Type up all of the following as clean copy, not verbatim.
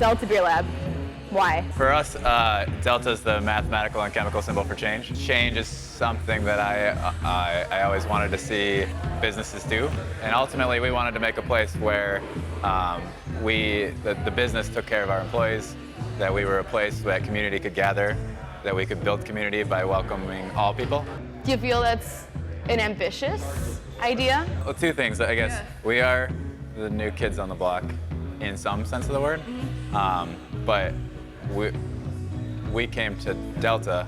Delta Beer Lab. Why? For us, Delta is the mathematical and chemical symbol for change. Change is something that I always wanted to see businesses do, and ultimately we wanted to make a place where the business took care of our employees, that we were a place that community could gather, that we could build community by welcoming all people. Do you feel that's an ambitious idea? Well, two things, I guess. Yeah. We are the new kids on the block in some sense of the word, but we came to Delta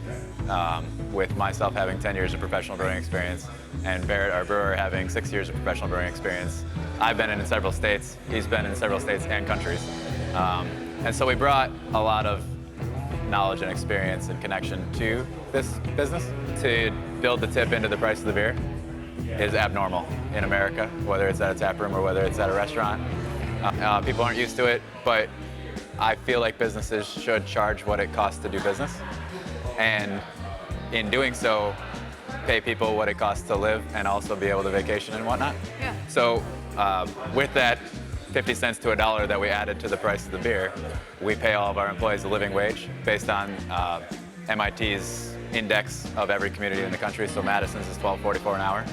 with myself having 10 years of professional brewing experience and Barrett, our brewer, having 6 years of professional brewing experience. I've been in several states, he's been in several states and countries. And so we brought a lot of knowledge and experience and connection to this business. To build the tip into the price of the beer is abnormal in America, whether it's at a tap room or whether it's at a restaurant. People aren't used to it, but I feel like businesses should charge what it costs to do business. And in doing so, pay people what it costs to live and also be able to vacation and whatnot. Yeah. So with that 50 cents to $1 that we added to the price of the beer, we pay all of our employees a living wage based on MIT's index of every community in the country. So Madison's is $12.44 an hour.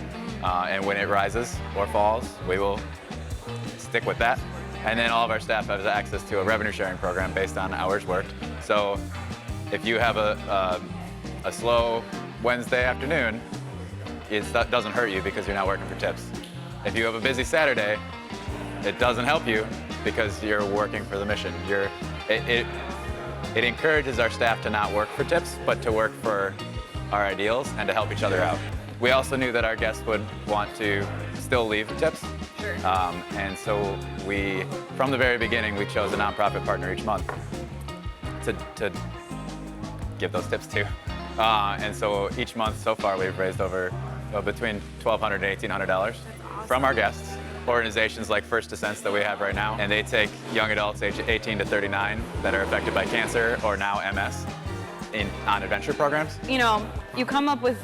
And when it rises or falls, we will stick with that. And then all of our staff has access to a revenue sharing program based on hours worked. So if you have a slow Wednesday afternoon, it doesn't hurt you because you're not working for tips. If you have a busy Saturday, it doesn't help you because you're working for the mission. It encourages our staff to not work for tips, but to work for our ideals and to help each other out. We also knew that our guests would want to still leave tips. Sure. And so from the very beginning, we chose a nonprofit partner each month to give those tips to. And so each month so far, we've raised over between $1,200 and $1,800 from our guests. Organizations like First Descents that we have right now, and they take young adults aged 18 to 39 that are affected by cancer or now MS on adventure programs. You know, you come up with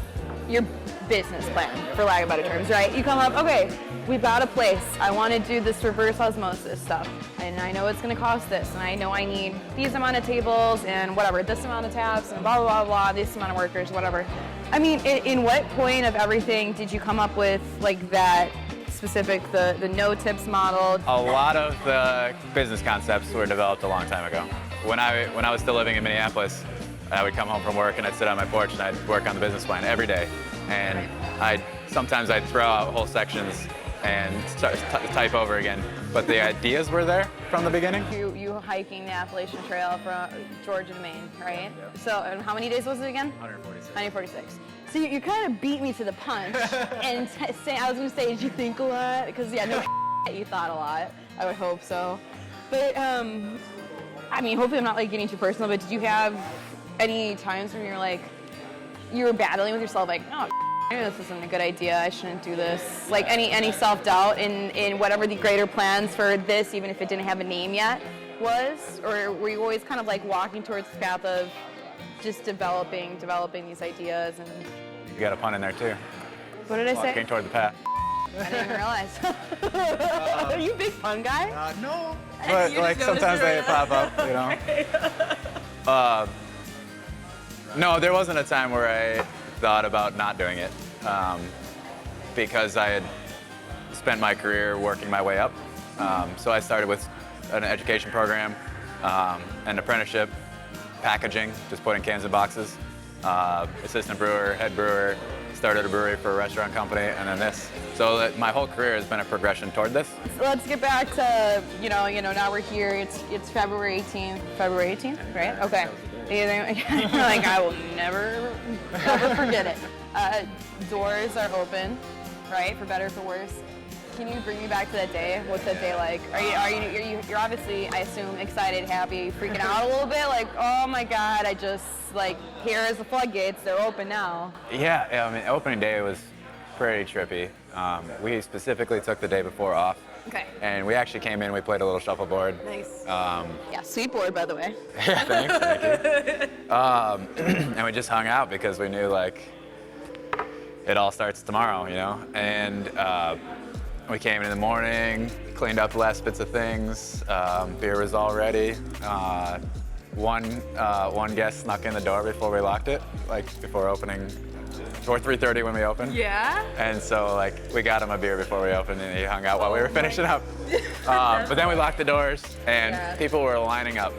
your business plan, for lack of better terms, right? You come up, okay, we've got a place. I want to do this reverse osmosis stuff, and I know it's going to cost this, and I know I need these amount of tables and whatever, this amount of taps and blah, blah, blah, blah, this amount of workers, whatever. I mean, in what point of everything did you come up with like that specific, the no tips model? A lot of the business concepts were developed a long time ago. When I was still living in Minneapolis, I would come home from work and I'd sit on my porch and I'd work on the business plan every day. And sometimes I'd throw out whole sections and start type over again. But the ideas were there from the beginning. You hiking the Appalachian Trail from Georgia to Maine, right? Yep. So, and how many days was it again? 146. 146. So you kind of beat me to the punch, and I was going to say, did you think a lot? Because yeah, no, you thought a lot. I would hope so. But I mean, hopefully I'm not like getting too personal. But did you have any times when you're like, you were battling with yourself, like, no, maybe this isn't a good idea. I shouldn't do this. Like any self-doubt in whatever the greater plans for this, even if it didn't have a name yet, was? Or were you always kind of like walking towards the path of just developing these ideas? And you got a pun in there too. What did I say? Walking toward the path. I didn't even realize. Are you a big pun guy? No. But like sometimes they pop up, you know. No, there wasn't a time where I thought about not doing it because I had spent my career working my way up. So I started with an education program, an apprenticeship, packaging, just putting cans in boxes, assistant brewer, head brewer, started a brewery for a restaurant company, and then this. So that my whole career has been a progression toward this. So let's get back to, you know, now we're here, it's February 18th. February 18th, right? Okay. Like, I will never forget it. Doors are open, right? For better or for worse. Can you bring me back to that day? What's that day like? You're obviously, I assume, excited, happy, freaking out a little bit, like, oh my God, I just, like, here is the floodgates, they're open now. Yeah, I mean, opening day was pretty trippy. We specifically took the day before off. Okay. And we actually came in, we played a little shuffleboard. Nice. Yeah, sweet board, by the way. Yeah, thank you. And we just hung out because we knew, like, it all starts tomorrow, you know? And We came in the morning, cleaned up the last bits of things. Beer was all ready. One guest snuck in the door before we locked it, like before opening, before 3:30 when we opened. Yeah? And so like we got him a beer before we opened, and he hung out while we were finishing up. But then we locked the doors, and people were lining up.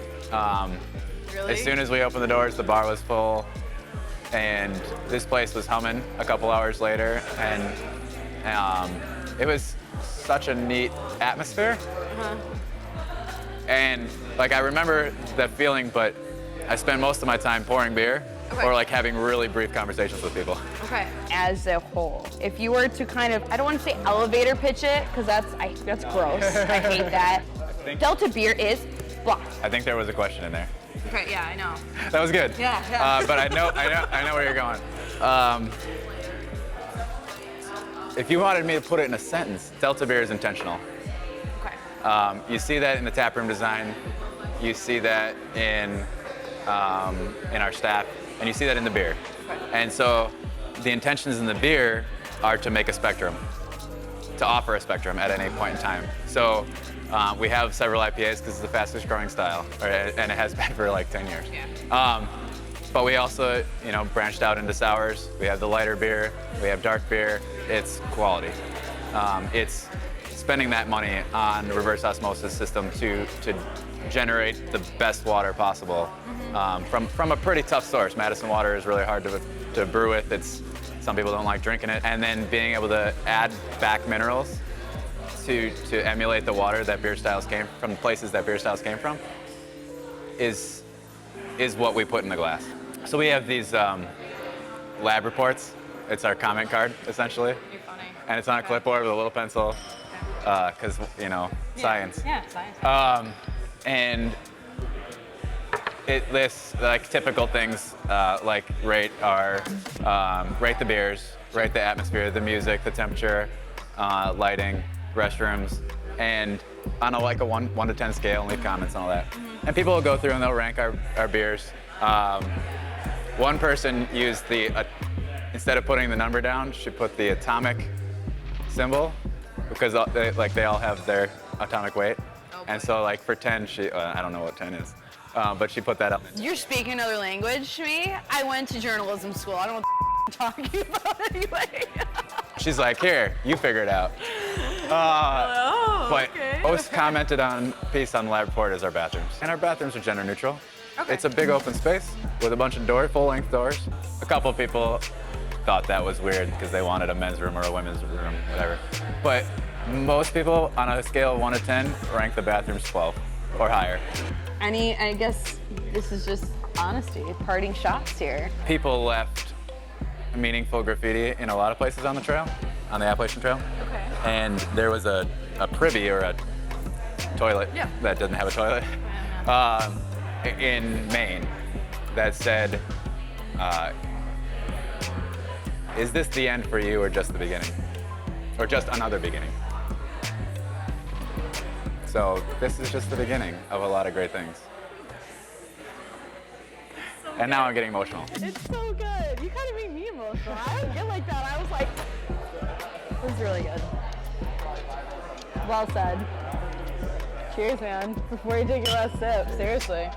Really? As soon as we opened the doors, the bar was full, and this place was humming a couple hours later, and it was such a neat atmosphere. And like I remember that feeling, but I spent most of my time pouring beer or like having really brief conversations with people. Okay. As a whole, if you were to kind of, I don't want to say elevator pitch it, because that's gross. I hate that. Delta beer is blah. I think there was a question in there. Okay, yeah, I know. That was good. Yeah. But I know where you're going. If you wanted me to put it in a sentence, Delta beer is intentional. Okay. You see that in the taproom design. You see that in our staff, and you see that in the beer. Okay. And so the intentions in the beer are to make a spectrum, to offer a spectrum at any point in time. So we have several IPAs because it's the fastest growing style, and it has been for like 10 years. Yeah. But we also, branched out into sours. We have the lighter beer. We have dark beer. It's quality. It's spending that money on reverse osmosis system to generate the best water possible from a pretty tough source. Madison water is really hard to brew with. Some people don't like drinking it. And then being able to add back minerals to emulate the water that beer styles came from, the places that beer styles came from, is what we put in the glass. So we have these lab reports. It's our comment card, essentially. You're funny. And it's on a clipboard with a little pencil, because, science. Yeah, science. And it lists like typical things like rate the beers, rate the atmosphere, the music, the temperature, lighting, restrooms, and on a 1 to 10 scale, and leave comments and all that. And people will go through and they'll rank our beers. One person used instead of putting the number down, she put the atomic symbol, because they all have their atomic weight. And so like for 10, I don't know what 10 is, but she put that up. You're speaking another language to me. I went to journalism school. I don't know what you're talking about anyway. She's like, here, you figure it out. But most commented on piece on the lab report is our bathrooms. And our bathrooms are gender neutral. Okay. It's a big open space with a bunch of full-length doors. A couple of people thought that was weird because they wanted a men's room or a women's room, whatever. But most people, on a scale of 1 to 10, rank the bathrooms 12 or higher. I guess this is just honesty, parting shots here. People left meaningful graffiti in a lot of places on the trail, on the Appalachian Trail. Okay. And there was a privy or a toilet that doesn't have a toilet in Maine that said, is this the end for you or just the beginning? Or just another beginning? So this is just the beginning of a lot of great things. And now I'm getting emotional. It's so good. You kind of made me emotional. I don't get like that. I was like, this is really good. Well said. Cheers, man. Before you take your last sip, seriously.